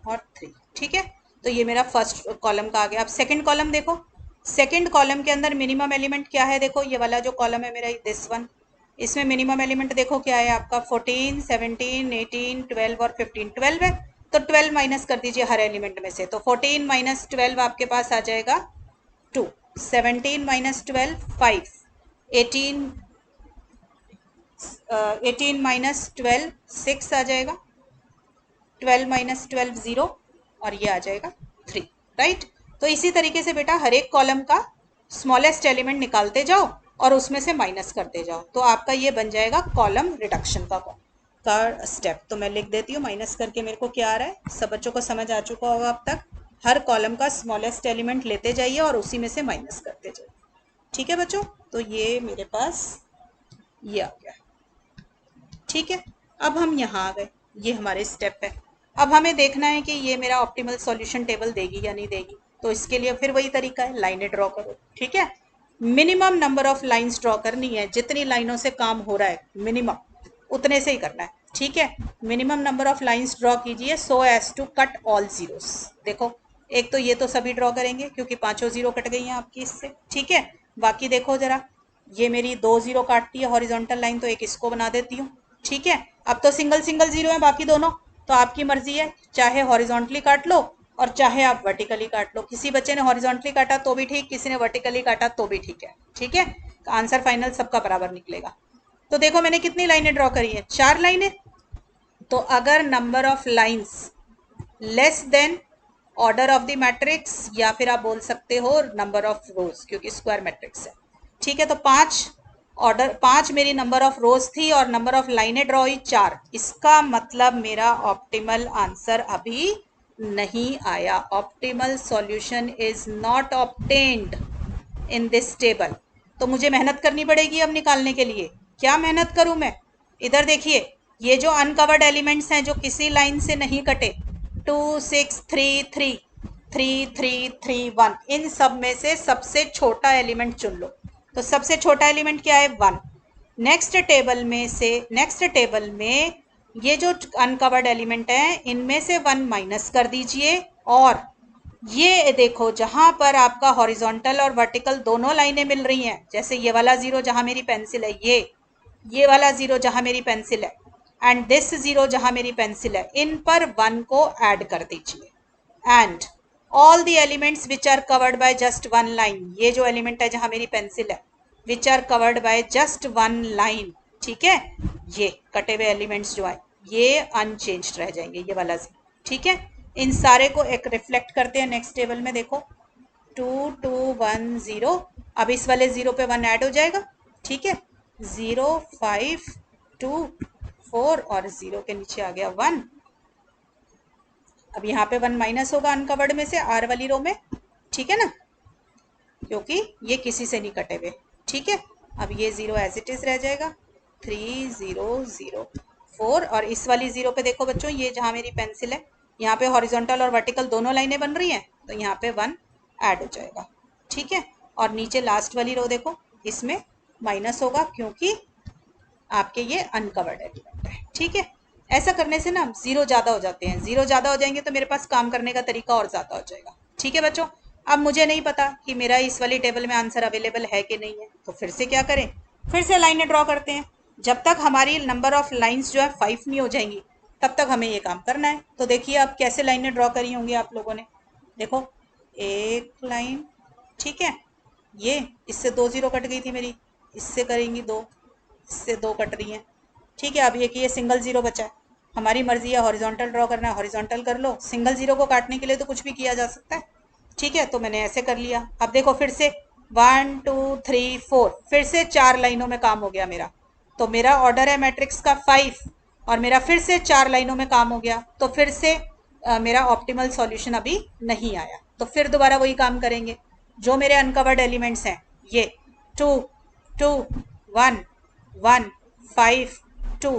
और 3। ठीक है, तो ये मेरा फर्स्ट कॉलम का आ गया। अब सेकंड कॉलम देखो, सेकंड कॉलम के अंदर मिनिमम एलिमेंट क्या है, देखो ये वाला जो कॉलम है मेरा दिस वन, इसमें मिनिमम एलिमेंट देखो क्या है आपका 14 17 18 12 और 15, 12 है, तो 12 माइनस कर दीजिए हर एलिमेंट में से, तो 14 - 12 आपके पास आ जाएगा 2, 17 - 12 5, 18 - 12 6 आ जाएगा, 12 - 12 0, और ये आ जाएगा 3। राइट, तो इसी तरीके से बेटा हर एक कॉलम का स्मॉलेस्ट एलिमेंट निकालते जाओ और उसमें से माइनस करते जाओ, तो आपका ये बन जाएगा कॉलम रिडक्शन का का स्टेप। तो मैं लिख देती हूँ माइनस करके मेरे को क्या आ रहा है। सब बच्चों को समझ आ चुका होगा अब तक। हर कॉलम का स्मॉलेस्ट एलिमेंट लेते जाइए और उसी में से माइनस करते जाइए। ठीक है बच्चों, तो ये मेरे पास ये आ गया। ठीक है, अब हम यहाँ आ गए, ये हमारे स्टेप है। अब हमें देखना है कि ये मेरा ऑप्टिमल सॉल्यूशन टेबल देगी या नहीं देगी। तो इसके लिए फिर वही तरीका है, लाइनें ड्रॉ करो। ठीक है, minimum number of lines draw करनी है। जितनी लाइनों से काम हो रहा है मिनिमम उतने से ही करना है। ठीक है, minimum number of lines draw कीजिए so as to cut all zeros. देखो, एक तो ये तो सभी ड्रॉ करेंगे क्योंकि पांचों जीरो कट गई हैं आपकी इससे। ठीक है, बाकी देखो जरा, ये मेरी 2 जीरो काटती है हॉरिजॉन्टल लाइन, तो एक इसको बना देती हूँ। ठीक है, अब तो सिंगल सिंगल जीरो है बाकी दोनों, तो आपकी मर्जी है, चाहे हॉरिजॉन्टली काट लो और चाहे आप वर्टिकली काट लो। किसी बच्चे ने हॉरिजॉन्टली काटा तो भी ठीक, किसी ने वर्टिकली काटा तो भी ठीक है। ठीक है, आंसर फाइनल सबका बराबर निकलेगा। तो देखो मैंने कितनी लाइनें ड्रॉ करी है, 4 लाइनें। तो अगर number of lines less than order of the matrix, या फिर आप बोल सकते हो नंबर ऑफ रोज, क्योंकि स्क्वायर मैट्रिक्स है। ठीक है, तो 5 मेरी नंबर ऑफ रोज थी और नंबर ऑफ लाइनें ड्रॉ हुई 4। इसका मतलब मेरा ऑप्टिमल आंसर अभी नहीं आया। Optimal solution is not obtained in this table. तो मुझे मेहनत करनी पड़ेगी अब निकालने के लिए। क्या मेहनत करूं मैं? इधर देखिए, ये जो अनकवर्ड एलिमेंट्स हैं जो किसी लाइन से नहीं कटे, 2 6 3 3 3 3 3 1, इन सब में से सबसे छोटा एलिमेंट चुन लो। तो सबसे छोटा एलिमेंट क्या है? 1। नेक्स्ट टेबल में ये जो अनकवर्ड एलिमेंट है इनमें से 1 माइनस कर दीजिए। और ये देखो, जहां पर आपका हॉरिजॉन्टल और वर्टिकल दोनों लाइनें मिल रही हैं, जैसे ये वाला जीरो जहां मेरी पेंसिल है, ये वाला जीरो जहां मेरी पेंसिल है, एंड दिस जीरो जहां मेरी पेंसिल है, इन पर 1 को ऐड कर दीजिए। And all the elements which are covered by just 1 line, ये जो एलिमेंट है जहां मेरी पेंसिल है, which are covered by just 1 line, ठीक है, ये कटे हुए एलिमेंट्स जो है ये अनचेंज्ड रह जाएंगे, ये वाला जीरो। ठीक है, इन सारे को एक रिफ्लेक्ट करते हैं नेक्स्ट टेबल में। देखो 2 2 1 0, अब इस वाले जीरो पे 1 ऐड हो जाएगा। ठीक है, 0 5 2 4 और जीरो के नीचे आ गया 1। अब यहाँ पे 1 माइनस होगा अनकवर्ड में से आर वाली रो में। ठीक है ना, क्योंकि ये किसी से नहीं कटे हुए। ठीक है, अब ये जीरो एज इट इज रह जाएगा। 3 0 0 4, और इस वाली जीरो पे देखो बच्चों, ये जहां मेरी पेंसिल है यहाँ पे हॉरिजॉन्टल और वर्टिकल दोनों लाइनें बन रही हैं, तो यहाँ पे 1 ऐड हो जाएगा। ठीक है, और नीचे लास्ट वाली रो देखो, इसमें माइनस होगा क्योंकि आपके ये अनकवर्ड एलिमेंट है। ठीक है, ऐसा करने से ना जीरो ज्यादा हो जाते हैं, जीरो ज्यादा हो जाएंगे तो मेरे पास काम करने का तरीका और ज्यादा हो जाएगा। ठीक है बच्चों, अब मुझे नहीं पता कि मेरा इस वाली टेबल में आंसर अवेलेबल है कि नहीं है, तो फिर से क्या करें, फिर से लाइनें ड्रॉ करते हैं। जब तक हमारी नंबर ऑफ लाइन्स जो है 5 नहीं हो जाएंगी तब तक हमें ये काम करना है। तो देखिए अब कैसे लाइनें ड्रॉ करी होंगी आप लोगों ने। देखो, एक लाइन, ठीक है, ये इससे 2 जीरो कट गई थी मेरी, इससे करेंगी 2, इससे 2 कट रही हैं। ठीक है, अब ये सिंगल जीरो बचा है, हमारी मर्जी है हॉरिजॉन्टल ड्रॉ करना है हॉरिजॉन्टल कर लो, सिंगल जीरो को काटने के लिए तो कुछ भी किया जा सकता है। ठीक है, तो मैंने ऐसे कर लिया। अब देखो फिर से 1 2 3 4, फिर से 4 लाइनों में काम हो गया मेरा। तो मेरा ऑर्डर है मैट्रिक्स का 5 और मेरा फिर से 4 लाइनों में काम हो गया। तो फिर से मेरा ऑप्टिमल सॉल्यूशन अभी नहीं आया, तो फिर दोबारा वही काम करेंगे। जो मेरे अनकवर्ड एलिमेंट्स हैं ये 2 2 1 1 5 2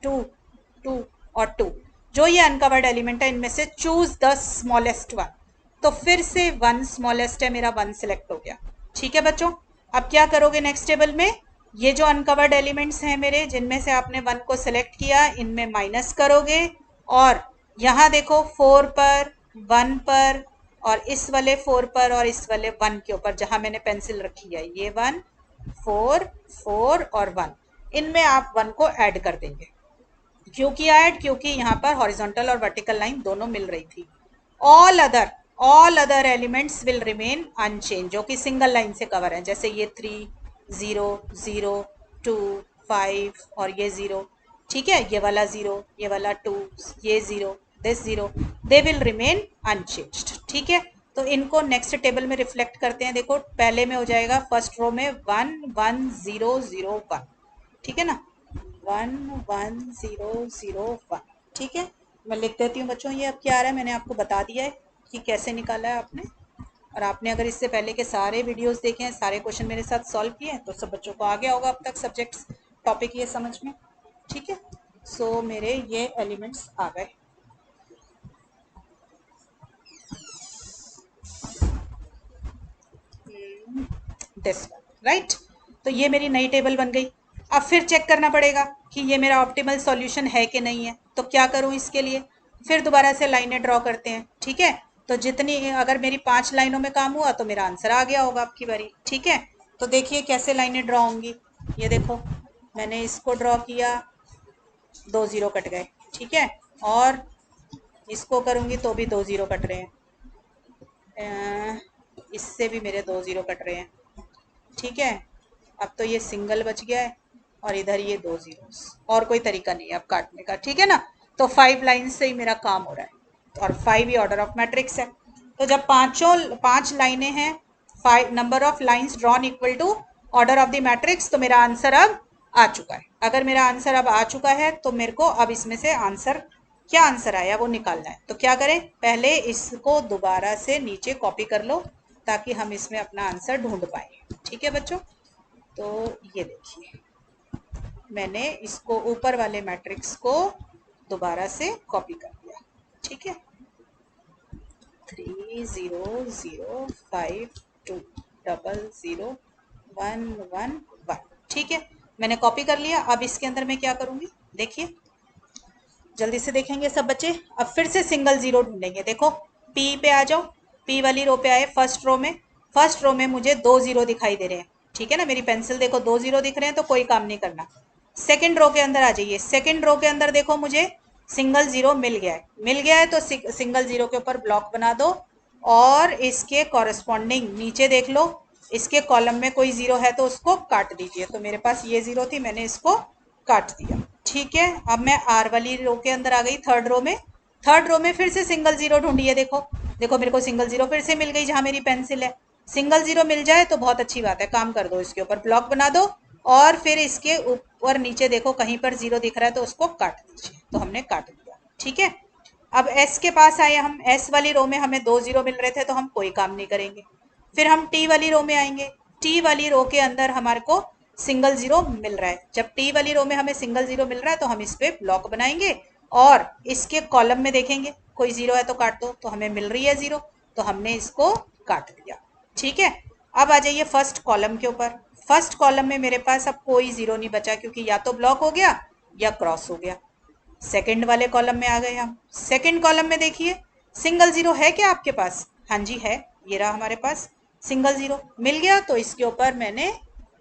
2 2 और 2, जो ये अनकवर्ड एलिमेंट है इनमें से चूज द स्मॉलेस्ट वन। तो फिर से 1 स्मॉलेस्ट है मेरा, 1 सिलेक्ट हो गया। ठीक है बच्चों, अब क्या करोगे नेक्स्ट टेबल में, ये जो अनकवर्ड एलिमेंट्स हैं मेरे जिनमें से आपने 1 को सिलेक्ट किया, इनमें माइनस करोगे। और यहाँ देखो 4 पर 1 पर और इस वाले 4 पर और इस वाले 1 के ऊपर जहां मैंने पेंसिल रखी है, ये 1 4 4 और 1, इनमें आप 1 को ऐड कर देंगे। क्यों किया ऐड? क्योंकि यहाँ पर हॉरिजॉन्टल और वर्टिकल लाइन दोनों मिल रही थी। All other elements will remain unchanged, जो कि सिंगल लाइन से कवर है, जैसे ये 3 0 0 2 5 और ये 0। ठीक है, ये वाला 0, ये वाला 2, ये 0, this 0, they will remain unchanged. ठीक है, तो इनको नेक्स्ट टेबल में रिफ्लेक्ट करते हैं। देखो पहले में हो जाएगा फर्स्ट रो में 1 1 0 0 1, ठीक है ना, 11001। ठीक है, मैं लिख देती हूँ बच्चों। ये अब क्या आ रहा है, मैंने आपको बता दिया है कि कैसे निकाला है आपने। और आपने अगर इससे पहले के सारे वीडियोस देखे हैं, सारे क्वेश्चन मेरे साथ सॉल्व किए हैं, तो सब बच्चों को आ गया होगा अब तक सब्जेक्ट्स टॉपिक ये समझ में। ठीक है, सो मेरे ये एलिमेंट्स आ गए। This right. तो ये मेरी नई टेबल बन गई। अब फिर चेक करना पड़ेगा कि ये मेरा ऑप्टिमल सॉल्यूशन है कि नहीं है। तो क्या करूं इसके लिए, फिर दोबारा से लाइनें ड्रॉ करते हैं। ठीक है, तो जितनी, अगर मेरी 5 लाइनों में काम हुआ तो मेरा आंसर आ गया होगा आपकी बारी। ठीक है, तो देखिए कैसे लाइनें ड्रॉ होंगी। ये देखो, मैंने इसको ड्रॉ किया, 2 जीरो कट गए। ठीक है, और इसको करूंगी तो भी 2 जीरो कट रहे हैं। इससे भी मेरे 2 जीरो कट रहे हैं। ठीक है, अब तो ये सिंगल बच गया है और इधर ये 2 जीरोस, और कोई तरीका नहीं है अब काटने का। ठीक है ना, तो 5 लाइन से ही मेरा काम हो रहा है और 5 ही ऑर्डर ऑफ मैट्रिक्स है। तो जब 5 लाइनें हैं, 5 number of lines drawn equal to order of the matrix, तो मेरा आंसर अब आ चुका है। अगर मेरा आंसर अब आ चुका है तो मेरे को अब इसमें से आंसर, क्या आंसर आया वो निकालना है। तो क्या करें, पहले इसको दोबारा से नीचे कॉपी कर लो ताकि हम इसमें अपना आंसर ढूंढ पाए। ठीक है बच्चों, तो ये देखिए, मैंने इसको ऊपर वाले मैट्रिक्स को दोबारा से कॉपी कर दिया। ठीक है, 30052001111। ठीक है, मैंने कॉपी कर लिया। अब इसके अंदर मैं क्या करूंगी, देखिए जल्दी से देखेंगे सब बच्चे। अब फिर से सिंगल जीरो ढूंढेंगे। देखो पी पे आ जाओ, पी वाली रो पे आए, फर्स्ट रो में। फर्स्ट रो में मुझे 2 जीरो दिखाई दे रहे हैं। ठीक है ना, मेरी पेंसिल देखो 2 जीरो दिख रहे हैं, तो कोई काम नहीं करना। सेकंड रो के अंदर आ जाइए। सेकंड रो के अंदर देखो मुझे सिंगल जीरो मिल गया है। मिल गया है तो सिंगल जीरो के ऊपर ब्लॉक बना दो और इसके कॉरेस्पॉन्डिंग नीचे देख लो, इसके कॉलम में कोई जीरो है तो उसको काट दीजिए। तो मेरे पास ये जीरो थी, मैंने इसको काट दिया। ठीक है, अब मैं आर वाली रो के अंदर आ गई, थर्ड रो में। थर्ड रो में फिर से सिंगल जीरो ढूंढिए। देखो देखो, मेरे को सिंगल जीरो फिर से मिल गई जहां मेरी पेंसिल है। सिंगल जीरो मिल जाए तो बहुत अच्छी बात है, काम कर दो, इसके ऊपर ब्लॉक बना दो और फिर इसके ऊपर नीचे देखो कहीं पर जीरो दिख रहा है तो उसको काट दीजिए। तो हमने काट दिया। ठीक है, अब एस के पास आए हम। एस वाली रो में हमें 2 जीरो मिल रहे थे तो हम कोई काम नहीं करेंगे। फिर हम टी वाली रो में आएंगे। टी वाली रो के अंदर हमारे को सिंगल जीरो मिल रहा है। जब टी वाली रो में हमें सिंगल जीरो मिल रहा है तो हम इस पे ब्लॉक बनाएंगे और इसके कॉलम में देखेंगे कोई जीरो है तो काट दो। तो हमें मिल रही है जीरो, तो हमने इसको काट दिया। ठीक है, अब आ जाइए फर्स्ट कॉलम के ऊपर। फर्स्ट कॉलम में मेरे पास अब कोई जीरो नहीं बचा क्योंकि या तो ब्लॉक हो गया या क्रॉस हो गया। सेकंड वाले कॉलम में आ गए हम। सेकंड कॉलम में देखिए सिंगल जीरो है क्या आपके पास? हाँ जी है, ये रहा हमारे पास सिंगल जीरो मिल गया, तो इसके ऊपर मैंने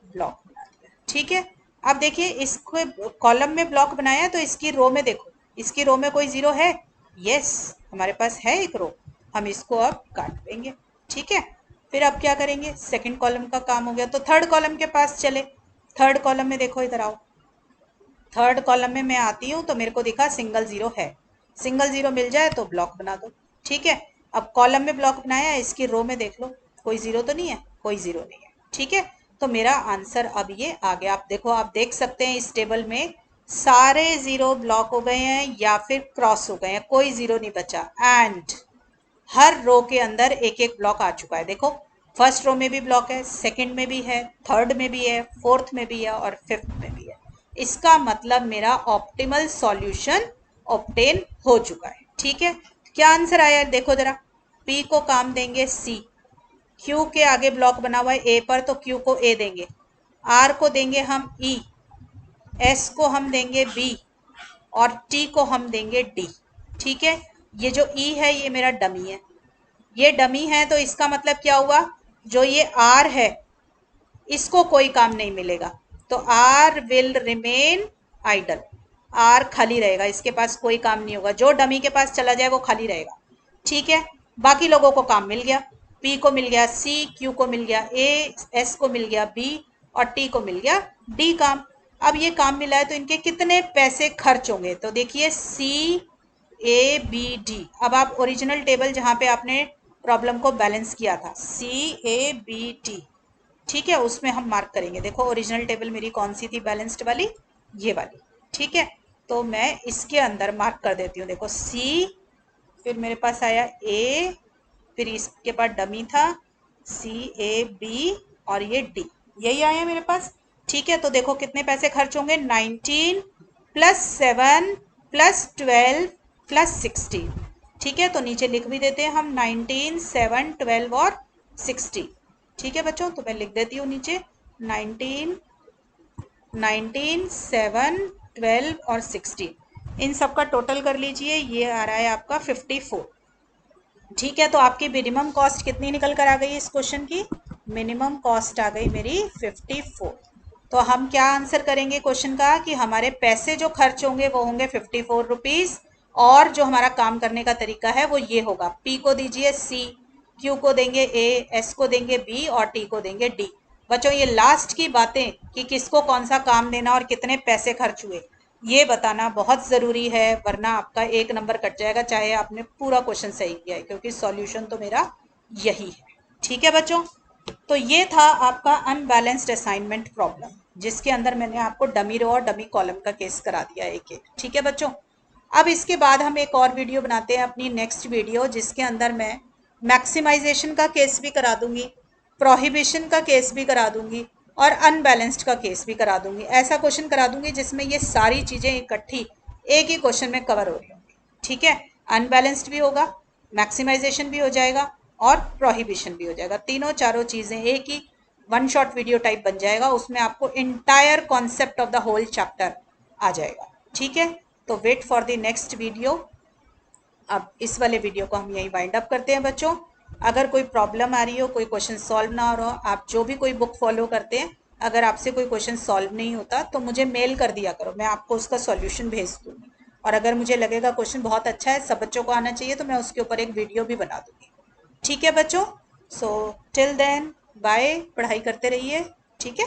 ब्लॉक बना दिया। ठीक है, अब देखिए इसको कॉलम में ब्लॉक बनाया तो इसकी रो में देखो, इसकी रो में कोई जीरो है? यस, हमारे पास है एक रो, हम इसको अब काट देंगे। ठीक है, फिर अब क्या करेंगे, सेकंड कॉलम का काम हो गया तो थर्ड कॉलम के पास चले। थर्ड कॉलम में देखो, इधर आओ। थर्ड कॉलम में मैं आती हूँ तो मेरे को दिखा सिंगल जीरो है। सिंगल जीरो मिल जाए तो ब्लॉक बना दो। ठीक है, अब कॉलम में ब्लॉक बनाया, इसकी रो में देख लो कोई जीरो तो नहीं है, कोई जीरो नहीं है। ठीक है, तो मेरा आंसर अब ये आ गया। आप देखो, आप देख सकते हैं इस टेबल में सारे जीरो ब्लॉक हो गए हैं या फिर क्रॉस हो गए हैं, कोई जीरो नहीं बचा। एंड हर रो के अंदर एक एक ब्लॉक आ चुका है। देखो फर्स्ट रो में भी ब्लॉक है, सेकंड में भी है, थर्ड में भी है, फोर्थ में भी है और फिफ्थ में भी है। इसका मतलब मेरा ऑप्टिमल सॉल्यूशन ऑब्टेन हो चुका है। ठीक है, क्या आंसर आया देखो जरा। पी को काम देंगे सी, क्यू के आगे ब्लॉक बना हुआ है ए पर तो क्यू को ए देंगे, आर को देंगे हम ई, एस को हम देंगे बी और टी को हम देंगे डी। ठीक है, ये जो ई है ये मेरा डमी है, ये डमी है तो इसका मतलब क्या हुआ, जो ये आर है इसको कोई काम नहीं मिलेगा, तो R will remain idle. R खाली रहेगा, इसके पास कोई काम नहीं होगा, जो डमी के पास चला जाए वो खाली रहेगा। ठीक है, बाकी लोगों को काम मिल गया, पी को मिल गया सी, क्यू को मिल गया ए, एस को मिल गया बी और टी को मिल गया डी काम। अब ये काम मिला है तो इनके कितने पैसे खर्च होंगे, तो देखिए सी ए बी डी। अब आप ओरिजिनल टेबल जहां पे आपने प्रॉब्लम को बैलेंस किया था, सी ए बी डी, ठीक है, उसमें हम मार्क करेंगे। देखो ओरिजिनल टेबल मेरी कौन सी थी बैलेंस्ड वाली, ये वाली। ठीक है, तो मैं इसके अंदर मार्क कर देती हूँ। देखो सी, फिर मेरे पास आया ए, फिर इसके पास डमी था CAB और ये D, यही आया मेरे पास। ठीक है, तो देखो कितने पैसे खर्च होंगे, 19 प्लस 7 प्लस 12 प्लस 16। ठीक है, तो नीचे लिख भी देते हैं हम 19, 7, 12 और 16। ठीक है बच्चों, तो मैं लिख देती हूँ नीचे 19, 7, 12 और 16। इन सब का टोटल कर लीजिए, ये आ रहा है आपका 54। ठीक है, तो आपकी मिनिमम कॉस्ट कितनी निकल कर आ गई इस क्वेश्चन की, मिनिमम कॉस्ट आ गई मेरी 54। तो हम क्या आंसर करेंगे क्वेश्चन का कि हमारे पैसे जो खर्च होंगे वो होंगे 54 रुपीज, और जो हमारा काम करने का तरीका है वो ये होगा, पी को दीजिए C, क्यू को देंगे A, S को देंगे B और T को देंगे D। बच्चों ये लास्ट की बातें कि किसको कौन सा काम देना और कितने पैसे खर्च हुए, ये बताना बहुत ज़रूरी है, वरना आपका 1 नंबर कट जाएगा चाहे आपने पूरा क्वेश्चन सही किया है, क्योंकि सॉल्यूशन तो मेरा यही है। ठीक है बच्चों, तो ये था आपका अनबैलेंस्ड असाइनमेंट प्रॉब्लम, जिसके अंदर मैंने आपको डमी रो और डमी कॉलम का केस करा दिया एक एक। ठीक है बच्चों, अब इसके बाद हम एक और वीडियो बनाते हैं, अपनी नेक्स्ट वीडियो, जिसके अंदर मैं मैक्सिमाइजेशन का केस भी करा दूंगी, प्रोहिबिशन का केस भी करा दूंगी और अनबैलेंस्ड का केस भी करा दूंगी। ऐसा क्वेश्चन करा दूंगी जिसमें ये सारी चीज़ें इकट्ठी एक ही क्वेश्चन में कवर हो रही होंगी। ठीक है, अनबैलेंस्ड भी होगा, मैक्सिमाइजेशन भी हो जाएगा और प्रोहिबिशन भी हो जाएगा, तीनों चारों चीज़ें एक ही वन शॉट वीडियो टाइप बन जाएगा, उसमें आपको entire concept of the whole chapter आ जाएगा। ठीक है, तो wait for the next video. अब इस वाले वीडियो को हम यहीं वाइंड अप करते हैं बच्चों। अगर कोई प्रॉब्लम आ रही हो, कोई क्वेश्चन सॉल्व ना हो रहा हो, आप जो भी कोई बुक फॉलो करते हैं, अगर आपसे कोई क्वेश्चन सॉल्व नहीं होता तो मुझे मेल कर दिया करो, मैं आपको उसका सॉल्यूशन भेज दूँगी। और अगर मुझे लगेगा क्वेश्चन बहुत अच्छा है, सब बच्चों को आना चाहिए, तो मैं उसके ऊपर एक वीडियो भी बना दूँगी। ठीक है बच्चों, सो टिल देन बाय, पढ़ाई करते रहिए। ठीक है।